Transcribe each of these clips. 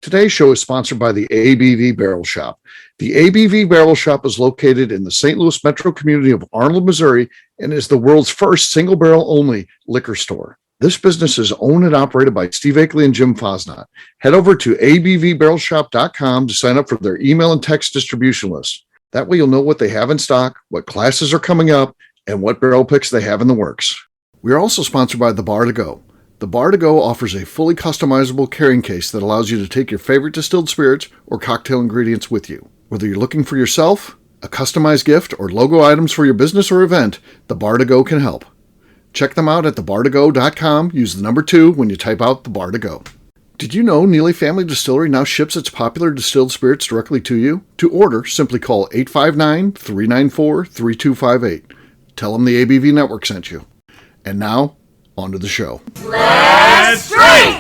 Today's show is sponsored by the ABV Barrel Shop. The ABV Barrel Shop is located in the St. Louis metro community of Arnold, Missouri, and is the world's first single barrel only liquor store. This business is owned and operated by Steve Akeley and Jim Fosnot. Head over to abvbarrelshop.com to sign up for their email and text distribution list. That way you'll know what they have in stock, what classes are coming up, and what barrel picks they have in the works. We are also sponsored by The Bar to Go. The Bar to Go offers a fully customizable carrying case that allows you to take your favorite distilled spirits or cocktail ingredients with you. Whether you're looking for yourself, a customized gift, or logo items for your business or event, The Bar to Go can help. Check them out at thebar2go.com. Use the number 2 when you type out The Bar to Go. Did you know Neely Family Distillery now ships its popular distilled spirits directly to you? To order, simply call 859-394-3258. Tell them the ABV Network sent you. And now, on to the show. Let's drink!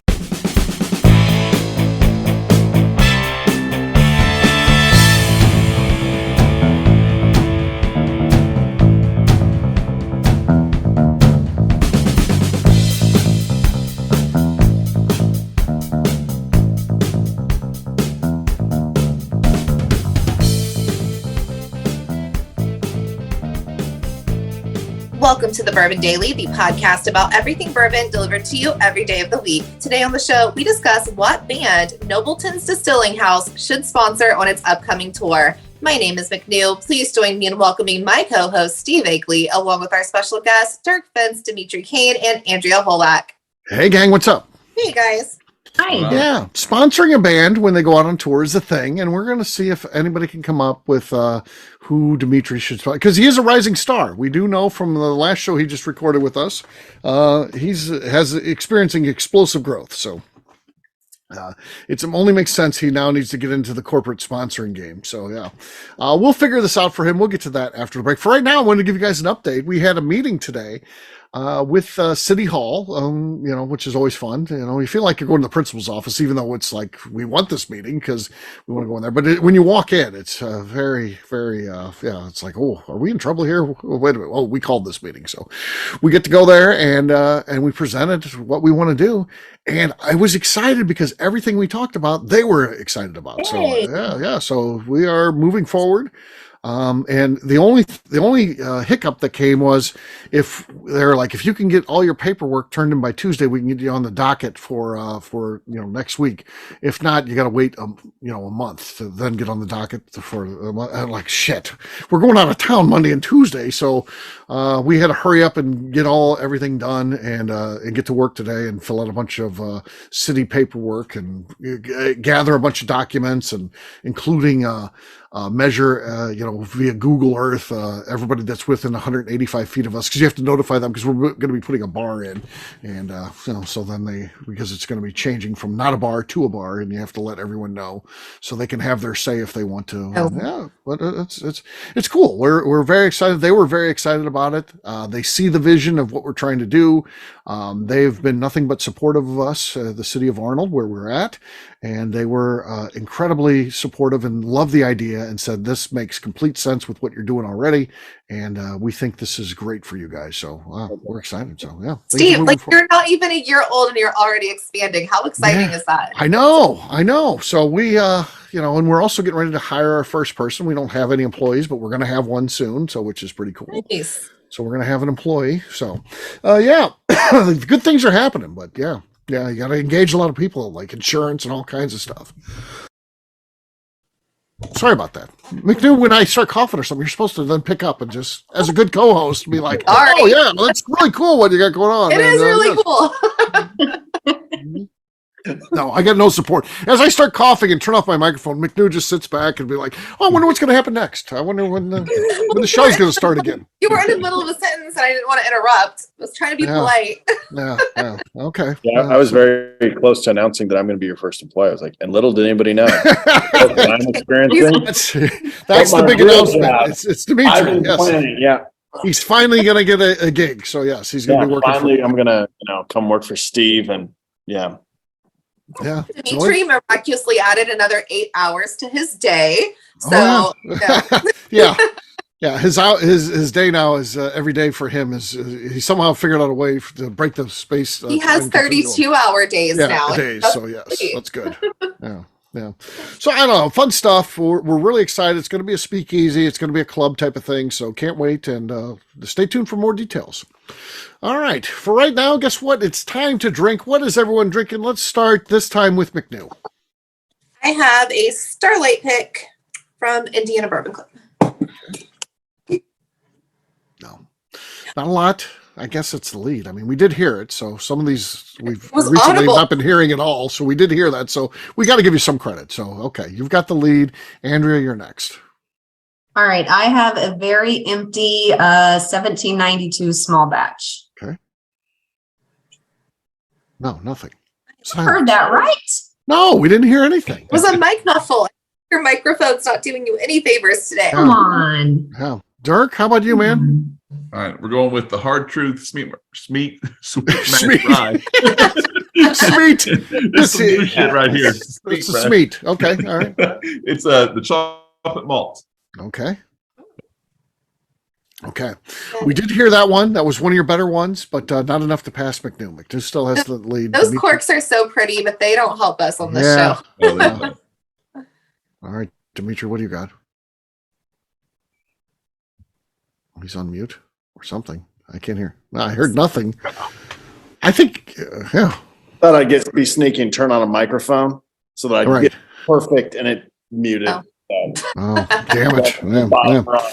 Welcome to the Bourbon Daily, the podcast about everything bourbon delivered to you every day of the week. Today on the show, we discuss what band Nobleton's Distilling House should sponsor on its upcoming tour. My name is McNeil. Please join me in welcoming my co-host, Steve Akeley, along with our special guests, Dirk Fence, Dimitri Kane, and Andrea Holak. Hey, gang, what's up? Hey, guys. Hi. Yeah, sponsoring a band when they go out on tour is a thing, and we're going to see if anybody can come up with who Dimitri should sponsor, because he is a rising star. We do know from the last show he just recorded with us, has experiencing explosive growth, so it only makes sense he now needs to get into the corporate sponsoring game. So yeah, we'll figure this out for him. We'll get to that after the break. For right now, I wanted to give you guys an update. We had a meeting today with City Hall, which is always fun. You feel like you're going to the principal's office, even though it's like, we want this meeting because we want to go in there. But when you walk in, it's very, very, it's like, oh, are we in trouble here? Oh, wait a minute. Oh, we called this meeting. So we get to go there and we presented what we want to do. And I was excited because everything we talked about, they were excited about. Hey. So so we are moving forward. And the only hiccup that came was if they're like, if you can get all your paperwork turned in by Tuesday, we can get you on the docket for next week. If not, you got to wait a month to then get on the docket for a month. I'm like, shit, we're going out of town Monday and Tuesday. So, we had to hurry up and get everything done and get to work today and fill out a bunch of, city paperwork and gather a bunch of documents and including, measure, via Google Earth, everybody that's within 185 feet of us, because you have to notify them because we're going to be putting a bar in, and so then because it's going to be changing from not a bar to a bar, and you have to let everyone know so they can have their say if they want to. Yeah, but it's cool. We're very excited. They were very excited about it. They see the vision of what we're trying to do. They've been nothing but supportive of us, the city of Arnold, where we're at. And they were incredibly supportive and loved the idea and said, this makes complete sense with what you're doing already. And we think this is great for you guys. So we're excited. So, yeah. Steve, you're not even a year old and you're already expanding. How exciting is that? I know. So we, and we're also getting ready to hire our first person. We don't have any employees, but we're going to have one soon. So, which is pretty cool. Nice. So we're going to have an employee. So, good things are happening, but yeah. Yeah, you got to engage a lot of people, like insurance and all kinds of stuff. Sorry about that. McNew, when I start coughing or something, you're supposed to then pick up and just, as a good co-host, be like, oh, yeah, that's really cool what you got going on. It is really cool. No, I got no support. As I start coughing and turn off my microphone, McNew just sits back and be like, oh, I wonder what's going to happen next. I wonder when the show's going to start again. You were in the middle of a sentence and I didn't want to interrupt. I was trying to be polite. Yeah, okay. Yeah, I was very close to announcing that I'm going to be your first employee. I was like, and little did anybody know. I'm experiencing. That's the big announcement. It's Dimitri. Yes. Planning, yeah. He's finally going to get a gig. So, yes, he's going to be working. Finally, I'm going to come work for Steve and yeah. Yeah. Dimitri miraculously added another 8 hours to his day. So, yeah. Yeah, his day now is every day for him is he somehow figured out a way to break the space. He has time continuum. 32-hour days now. Days. So yes, that's good. Yeah. Yeah. So I don't know, fun stuff. We're really excited. It's going to be a speakeasy. It's going to be a club type of thing. So can't wait, and stay tuned for more details. All right. For right now, guess what? It's time to drink. What is everyone drinking? Let's start this time with McNew. I have a Starlight pick from Indiana Bourbon Club. No, not a lot. I guess it's the lead. I mean, we did hear it, so some of these we've was recently audible. not been hearing at all, so we did hear that. So we got to give you some credit. So, okay, you've got the lead. Andrea, you're next. All right. I have a very empty 1792 small batch. Okay. No, nothing. Heard that right? No, we didn't hear anything. It was a mic muffle. Your microphone's not doing you any favors today. Come on. Yeah. Dirk, how about you, man? All right, we're going with the Hard Truth sweet Sweet. rye. Sweet. This is new shit right here. It's a sweet. Okay. All right. It's the chocolate malt. Okay. Okay. We did hear that one. That was one of your better ones, but not enough to pass McNew. McNew still has the lead. Those corks are so pretty, but they don't help us on this Yeah. show. Oh, they don't. All right, Dimitri, what do you got? He's on mute or something. I can't hear. No, I heard nothing. I think, yeah. Thought I'd be sneaky and turn on a microphone so that I All right. get perfect and it muted. Oh. Oh, damn it. Yeah, Bottom yeah. rung.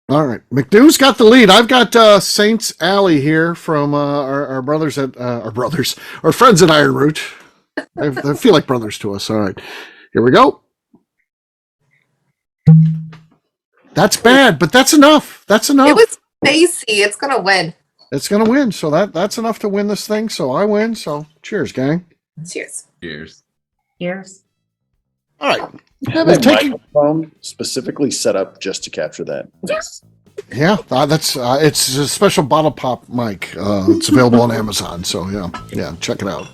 All right. McNew's got the lead. I've got Saints Alley here from our brothers our friends at Iron Root. They feel like brothers to us. All right. Here we go. That's bad, but that's enough. That's enough. It was spacey. It's going to win. It's going to win. So that's enough to win this thing. So I win. So cheers, gang. Cheers. Cheers. Here's. All right. Have a microphone specifically set up just to capture that. Yeah, that's it's a special bottle pop mic. It's available on Amazon. So yeah, check it out.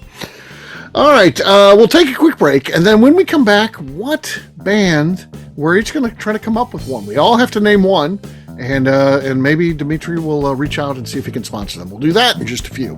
All right, we'll take a quick break, and then when we come back, what band? We're each going to try to come up with one. We all have to name one, and maybe Dimitri will reach out and see if he can sponsor them. We'll do that in just a few.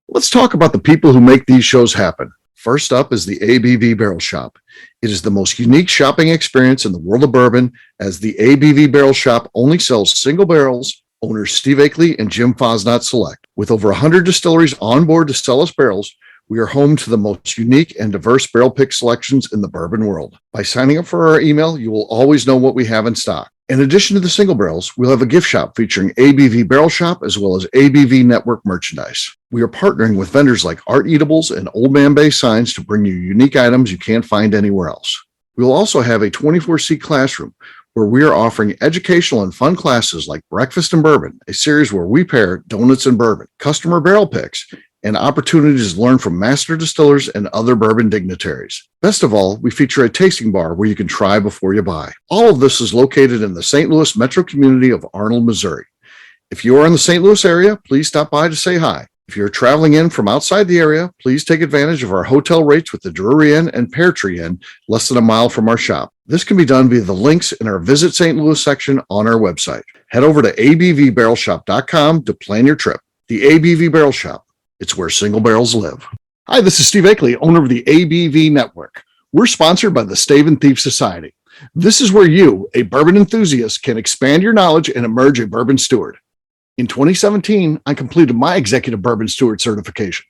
Let's talk about the people who make these shows happen. First up is the ABV Barrel Shop. It is the most unique shopping experience in the world of bourbon, as the ABV Barrel Shop only sells single barrels. Owners Steve Akeley and Jim Fosnot select. With over 100 distilleries on board to sell us barrels, we are home to the most unique and diverse barrel pick selections in the bourbon world. By signing up for our email, you will always know what we have in stock. In addition to the single barrels, we'll have a gift shop featuring ABV Barrel Shop as well as ABV Network merchandise. We are partnering with vendors like Art Eatables and Old Man Bay Signs to bring you unique items you can't find anywhere else. We will also have a 24-seat classroom where we are offering educational and fun classes like Breakfast and Bourbon, a series where we pair donuts and bourbon, customer barrel picks, and opportunities to learn from master distillers and other bourbon dignitaries. Best of all, we feature a tasting bar where you can try before you buy. All of this is located in the St. Louis metro community of Arnold, Missouri. If you are in the St. Louis area, please stop by to say hi. If you're traveling in from outside the area, please take advantage of our hotel rates with the Drury Inn and Pear Tree Inn, less than a mile from our shop. This can be done via the links in our Visit St. Louis section on our website. Head over to abvbarrelshop.com to plan your trip. The ABV Barrel Shop. It's where single barrels live. Hi, this is Steve Akeley, owner of the ABV Network. We're sponsored by the Stave and Thief Society. This is where you, a bourbon enthusiast, can expand your knowledge and emerge a bourbon steward. In 2017, I completed my Executive Bourbon Steward certification.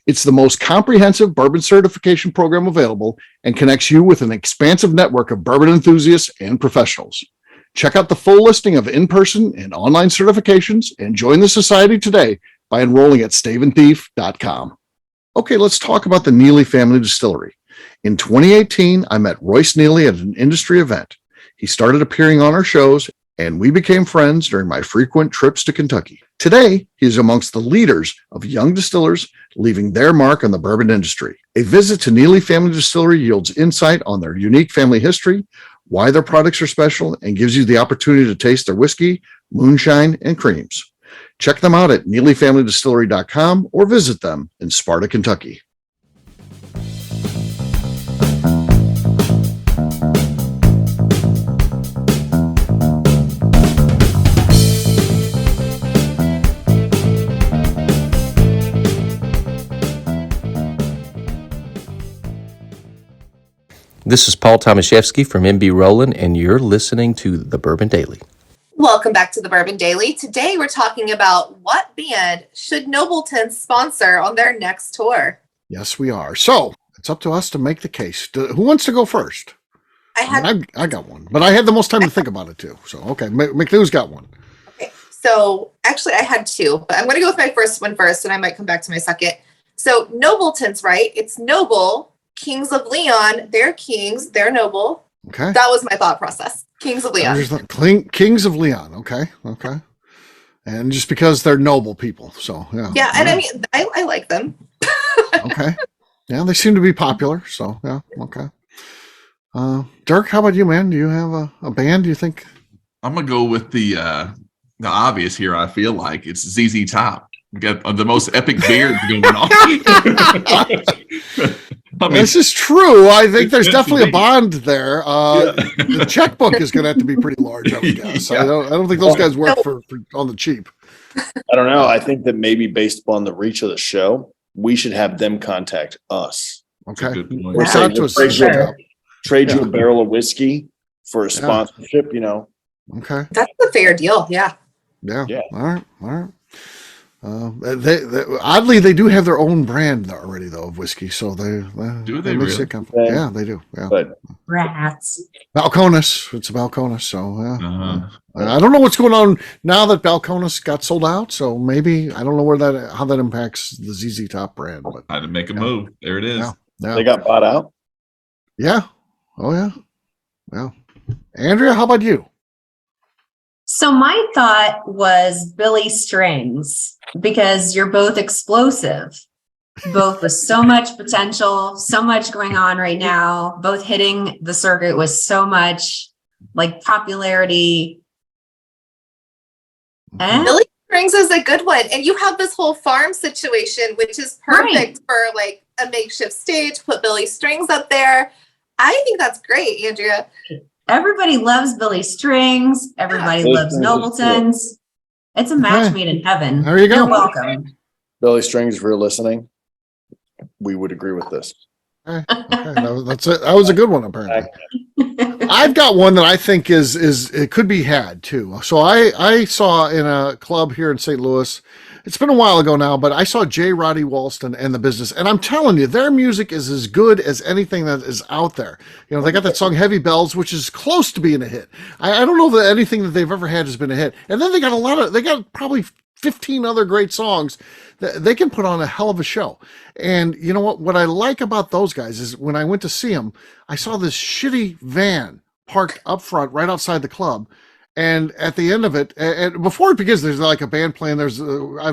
It's the most comprehensive bourbon certification program available and connects you with an expansive network of bourbon enthusiasts and professionals. Check out the full listing of in-person and online certifications and join the society today by enrolling at staveandthief.com. Okay, let's talk about the Neely Family Distillery. In 2018, I met Royce Neely at an industry event. He started appearing on our shows, and we became friends during my frequent trips to Kentucky. Today, he is amongst the leaders of young distillers leaving their mark on the bourbon industry. A visit to Neely Family Distillery yields insight on their unique family history, why their products are special, and gives you the opportunity to taste their whiskey, moonshine, and creams. Check them out at NeelyFamilyDistillery.com or visit them in Sparta, Kentucky. This is Paul Tomaszewski from MB Roland, and you're listening to The Bourbon Daily. Welcome back to the Bourbon Daily. Today we're talking about what band should Nobleton sponsor on their next tour. Yes, we are. So it's up to us to make the case. Who wants to go first? I got one, but I had the most time to think about it too. So, okay, McNew's got one. Okay, so actually I had two, but I'm going to go with my first one first, and I might come back to my second. So Nobleton's right. It's noble. Kings of Leon. They're kings. They're noble. Okay. That was my thought process. Kings of Leon. Kings of Leon. Okay. And just because they're noble people. So, yeah. Yeah, and I mean, I like them. Okay. Yeah, they seem to be popular. So, yeah. Okay. Dirk, how about you, man? Do you have a band, do you think? I'm gonna go with the obvious here. I feel like it's ZZ Top. We got the most epic beard going on. I mean, this is true. I think there's definitely a bond there. The checkbook is going to have to be pretty large, I would guess. Yeah. I don't think those guys work for on the cheap. I don't know. I think that maybe based upon the reach of the show, we should have them contact us. Okay. good point. Reach out to us. Trade you a barrel of whiskey for a sponsorship, you know. Okay. That's a fair deal. Yeah. Yeah. All right. Oddly, they do have their own brand already, though, of whiskey. So Do they really? Yeah, they do. Yeah. But Rats. Balcones. It's a Balcones. So yeah. Uh-huh. I don't know what's going on now that Balcones got sold out. So maybe I don't know how that impacts the ZZ Top brand. But I had to make a move. There it is. yeah. they got bought out. Yeah. Oh yeah. Yeah. Andrea, how about you? So my thought was Billy Strings, because you're both explosive, both with so much potential, so much going on right now, both hitting the circuit with so much like popularity. And Billy Strings is a good one. And you have this whole farm situation, which is perfect for like a makeshift stage. Put Billy Strings up there. I think that's great, Andrea. everybody loves Billy Strings. Everybody loves Nobletons. It's a match made in heaven. There you go. You're welcome. Billy Strings, if you're listening, we would agree with this. Okay. That's it. That was a good one, apparently. I've got one that I think is it could be had too. So I saw in a club here in St. Louis. It's been a while ago now, but I saw J. Roddy Walston and the Business, and I'm telling you, their music is as good as anything that is out there. You know, they got that song "Heavy Bells," which is close to being a hit. I don't know that anything that they've ever had has been a hit. And then they got probably 15 other great songs. They can put on a hell of a show. And you know what I like about those guys is when I went to see them, I saw this shitty van parked up front right outside the club. And at the end of it, and before it begins, there's like a band playing. I was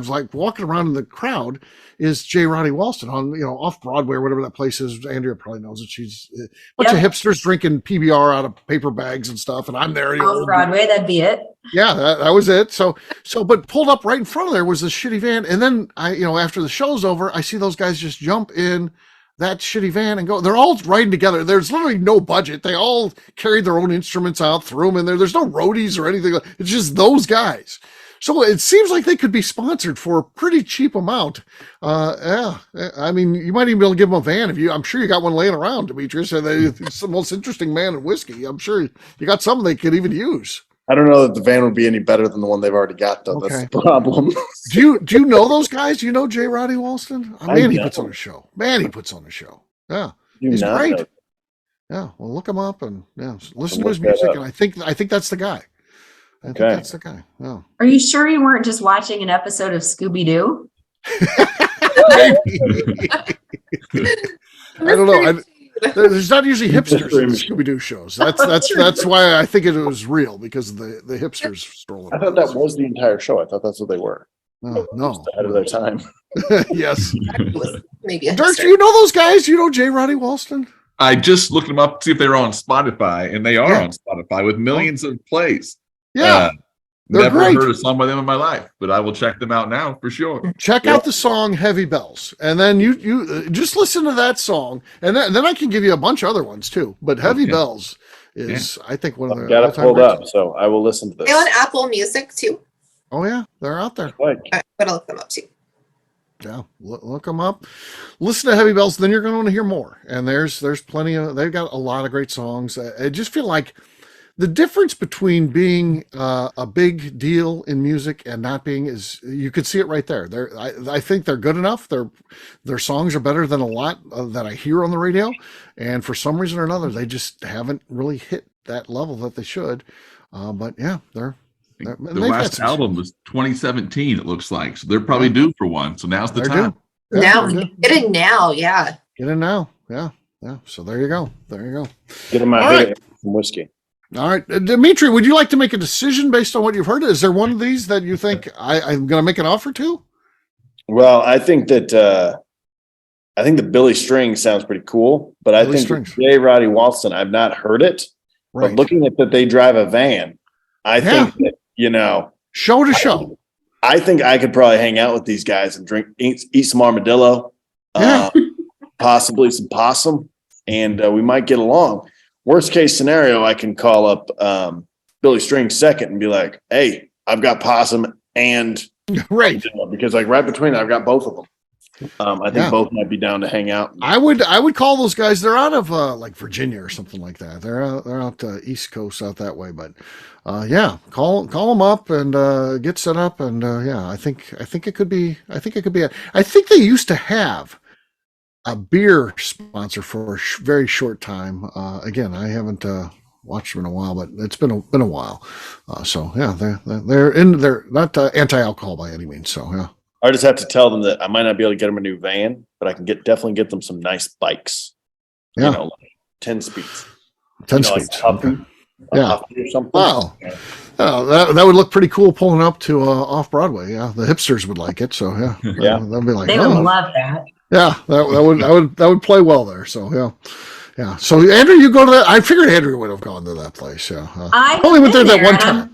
like walking around in the crowd is J. Roddy Walston on, off Broadway or whatever that place is. Andrea probably knows it. She's a bunch of hipsters drinking PBR out of paper bags and stuff. And I'm there. Off Broadway, that'd be it. Yeah, that was it. So, but pulled up right in front of there was this shitty van. And then after the show's over, I see those guys just jump in that shitty van and go. They're all riding together. There's literally no budget. They all carried their own instruments out, threw them in there. There's no roadies or anything. It's just those guys. So it seems like they could be sponsored for a pretty cheap amount. Yeah, I mean, you might even be able to give them a van I'm sure you got one laying around, Demetrius. It's the most interesting man in whiskey. I'm sure you got some they could even use. I don't know that the van would be any better than the one they've already got, though. Okay. That's the problem. Do you know those guys? Do you know J. Roddy Walston? He puts on a show. Man, he puts on a show. Yeah, he's great. Know. Yeah, well, look him up and listen to his music. And I think that's the guy. I think that's the guy. Yeah. Are you sure you weren't just watching an episode of Scooby-Doo? Maybe. I don't know. There's not usually hipsters in Scooby-Doo shows. That's why I think it was real, because of the hipsters strolling. I thought that was the entire show. I thought that's what they were. No. Just ahead of their time. Yes. Maybe a Dirk, do you know those guys? You know J. Roddy Walston? I just looked them up to see if they were on Spotify, and they are on Spotify with millions of plays. Yeah. They're Never great. heard a song by them in my life, but I will check them out now for sure. Check out the song "Heavy Bells," and then you just listen to that song, and then I can give you a bunch of other ones too. But "Heavy Bells" is, I think, one of the got it pulled up, so I will listen to this. Are they on Apple Music too? Oh yeah, they're out there. Like, I'm gonna look them up too. Yeah, look them up. Listen to Heavy Bells, then you're going to want to hear more. And there's plenty of. They've got a lot of great songs. I just feel like the difference between being a big deal in music and not being is you could see it right there. I think they're good enough. Their songs are better than a lot that I hear on the radio, and for some reason or another, they just haven't really hit that level that they should. But yeah, The last album was 2017. It looks like, so they're probably due for one. So now's the time. Now, get in now, yeah. Get in now, yeah. So there you go. Get in my head some whiskey. All right, Dimitri, would you like to make a decision based on what you've heard? Is there one of these that you think I'm going to make an offer to? Well, I think that the Billy Strings sounds pretty cool, but I think J. Roddy Walston, I've not heard it. Right. But looking at that they drive a van, I think that, show to show. I think I could probably hang out with these guys and eat some armadillo, possibly some possum, and we might get along. Worst case scenario, I can call up Billy Strings second and be like, "Hey, I've got possum and right," because like right between, I've got both of them. I think both might be down to hang out. I would call those guys. They're out of like Virginia or something like that. They're out East Coast out that way. But call them up and get set up. And I think it could be. I think they used to have a beer sponsor for a very short time. Again, I haven't watched them in a while, but it's been a while. They're not anti-alcohol by any means. So yeah. I just have to tell them that I might not be able to get them a new van, but I can definitely get them some nice bikes. Yeah. Like 10 speeds. 10 speeds. Like Huffy, Huffy or something. Wow. That would look pretty cool pulling up to off Broadway. Yeah. The hipsters would like it. So yeah. They'd be like, they would love that. Yeah. That would play well there. So yeah. So Andrew, you go to that. I figured Andrew would have gone to that place. Yeah. I only went there that one time.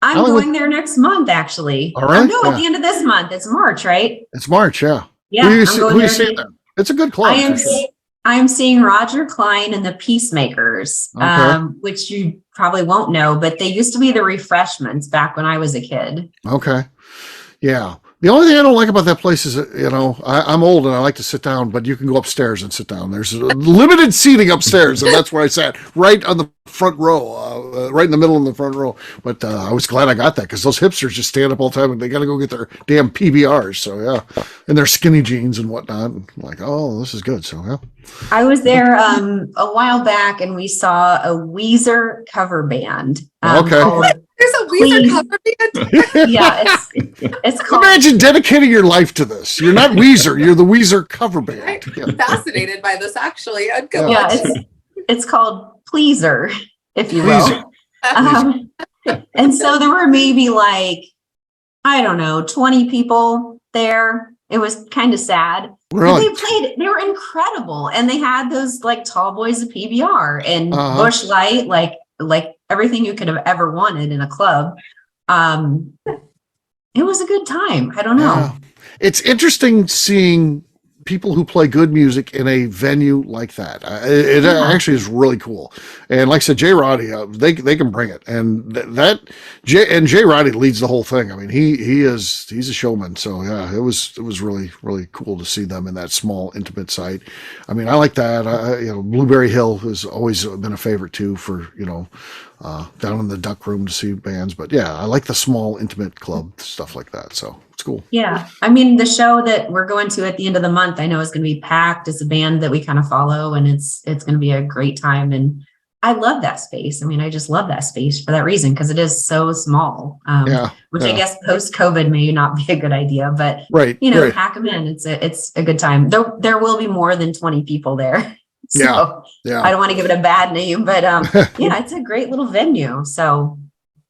I'm going there next month, actually. All right. No, at the end of this month. It's March, right? It's March, yeah. Yeah. Who you seeing there? It's a good club. I am seeing Roger Klein and the Peacemakers, which you probably won't know, but they used to be the Refreshments back when I was a kid. Okay. Yeah. The only thing I don't like about that place is, I'm old and I like to sit down, but you can go upstairs and sit down. There's limited seating upstairs, and that's where I sat, right on the front row, right in the middle of the front row. But I was glad I got that because those hipsters just stand up all the time and they got to go get their damn PBRs. So, yeah, and their skinny jeans and whatnot. And I'm like, oh, this is good. So, yeah. I was there a while back and we saw a Weezer cover band. Okay. There's a Weezer cover band? Yeah, it's called. Imagine dedicating your life to this. You're not Weezer. You're the Weezer cover band. I'm fascinated by this, actually. I'd go watch. It's called Pleaser, if you will. And so there were maybe 20 people there. It was kind of sad. Really? They were incredible. And they had those tall boys of PBR and Busch Light, like everything you could have ever wanted in a club. It was a good time. I don't know. Yeah. It's interesting seeing people who play good music in a venue like that. It actually is really cool. And like I said, J. Roddy, they can bring it. And J. Roddy leads the whole thing. I mean, he's a showman. So yeah, it was really, really cool to see them in that small, intimate site. I mean, I like that. Blueberry Hill has always been a favorite too for, down in the duck room to see bands. But yeah, I like the small, intimate club stuff like that. So it's cool. Yeah. I mean, the show that we're going to at the end of the month, I know is going to be packed. It's a band that we kind of follow, and it's going to be a great time. And I love that space. I mean, I just love that space for that reason, because it is so small, I guess post-COVID may not be a good idea, but pack them in. It's a good time. There will be more than 20 people there. So I don't want to give it a bad name, but it's a great little venue. So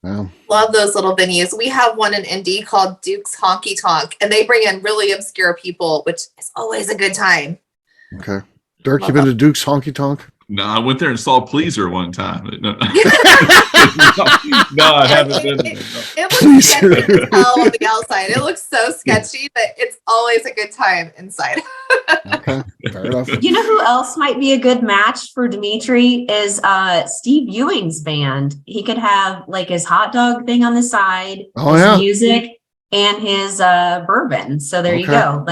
love those little venues. We have one in Indy called Duke's Honky Tonk, and they bring in really obscure people, which is always a good time. Okay. Dirk, you been to Duke's Honky Tonk? No, I went there and saw Pleaser one time. No, I haven't been there. It looks sketchy as hell on the outside. It looks so sketchy, but it's always a good time inside. Okay, fair enough. You know who else might be a good match for Dimitri is Steve Ewing's band. He could have his hot dog thing on the side, his music, and his bourbon. So there you go.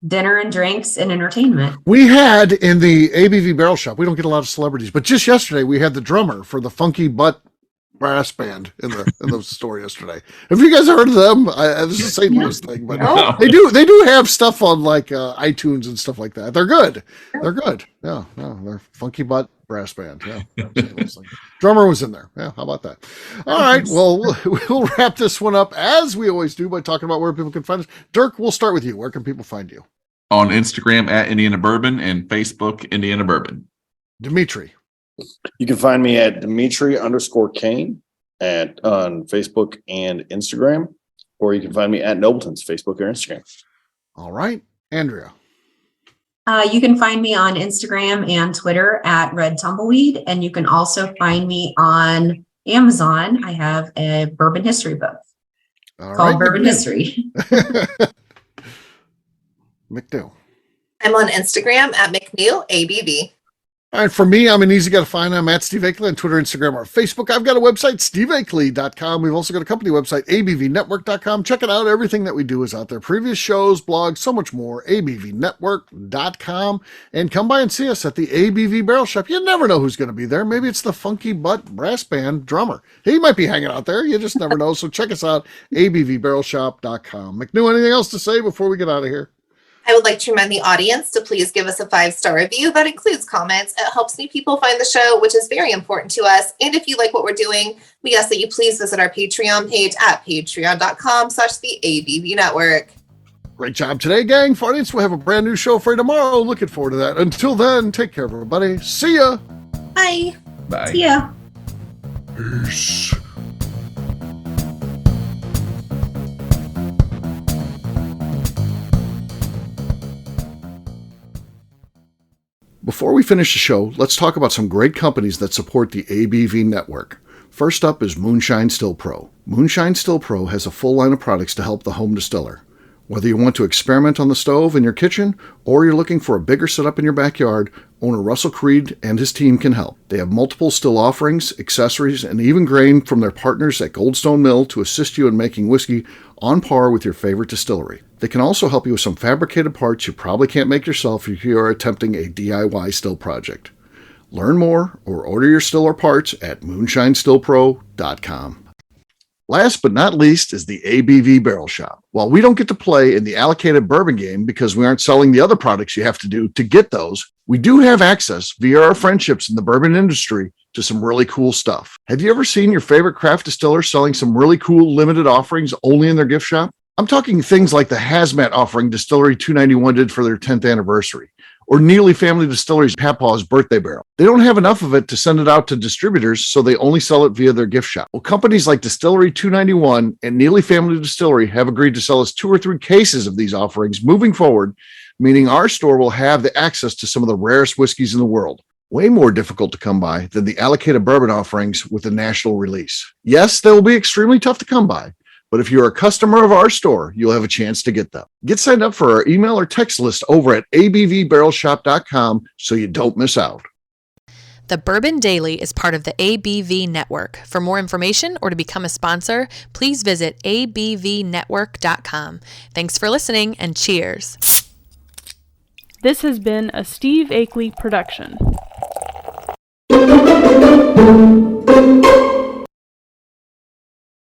dinner and drinks and entertainment. We had in the ABV Barrel Shop, we don't get a lot of celebrities, but just yesterday we had the drummer for the Funky Butt brass band in the store yesterday. Have you guys heard of them? This is a St. Louis thing, but No. they do have stuff on like iTunes and stuff like that. They're good. Yeah, they're Funky Butt brass band. Yeah, St. Louis thing. Drummer was in there. Yeah, how about that? All right, well, we'll wrap this one up as we always do by talking about where people can find us. Dirk, we'll start with you. Where can people find you? On Instagram at Indiana Bourbon and Facebook Indiana Bourbon. Dimitri. You can find me at Dimitri_Kane on Facebook and Instagram, or you can find me at Nobleton's Facebook or Instagram. All right, Andrea. You can find me on Instagram and Twitter at Red Tumbleweed, and you can also find me on Amazon. I have a bourbon history book called Bourbon History. McNeil. I'm on Instagram at McNeil ABV. All right, for me, I'm an easy guy to find. I'm at Steve Akeley on Twitter, Instagram, or Facebook. I've got a website, steveakeley.com. We've also got a company website, abvnetwork.com. Check it out. Everything that we do is out there. Previous shows, blogs, so much more, abvnetwork.com. And come by and see us at the ABV Barrel Shop. You never know who's going to be there. Maybe it's the Funky Butt Brass Band drummer. He might be hanging out there. You just never know. So check us out, abvbarrelshop.com. McNeil, anything else to say before we get out of here? I would like to remind the audience to please give us a 5-star review. That includes comments. It helps new people find the show, which is very important to us. And if you like what we're doing, we ask that you please visit our Patreon page at patreon.com/the ABV Network. Great job today, gang. For audience, we'll have a brand new show for you tomorrow. Looking forward to that. Until then, take care, everybody. See ya. Bye. Bye. See ya. Peace. Before we finish the show, let's talk about some great companies that support the ABV network. First up is Moonshine Still Pro. Moonshine Still Pro has a full line of products to help the home distiller. Whether you want to experiment on the stove in your kitchen or you're looking for a bigger setup in your backyard, owner Russell Creed and his team can help. They have multiple still offerings, accessories, and even grain from their partners at Goldstone Mill to assist you in making whiskey on par with your favorite distillery. They can also help you with some fabricated parts you probably can't make yourself if you are attempting a DIY still project. Learn more or order your still or parts at moonshinestillpro.com. Last but not least is the ABV Barrel Shop. While we don't get to play in the allocated bourbon game because we aren't selling the other products you have to do to get those, we do have access via our friendships in the bourbon industry to some really cool stuff. Have you ever seen your favorite craft distiller selling some really cool limited offerings only in their gift shop? I'm talking things like the hazmat offering Distillery 291 did for their 10th anniversary, or Neely Family Distillery's Papaw's birthday barrel. They don't have enough of it to send it out to distributors, so they only sell it via their gift shop. Well, companies like Distillery 291 and Neely Family Distillery have agreed to sell us 2 or 3 cases of these offerings moving forward, meaning our store will have the access to some of the rarest whiskeys in the world. Way more difficult to come by than the allocated bourbon offerings with a national release. Yes, they will be extremely tough to come by, but if you're a customer of our store, you'll have a chance to get them. Get signed up for our email or text list over at abvbarrelshop.com so you don't miss out. The Bourbon Daily is part of the ABV Network. For more information or to become a sponsor, please visit abvnetwork.com. Thanks for listening and cheers. This has been a Steve Akeley production.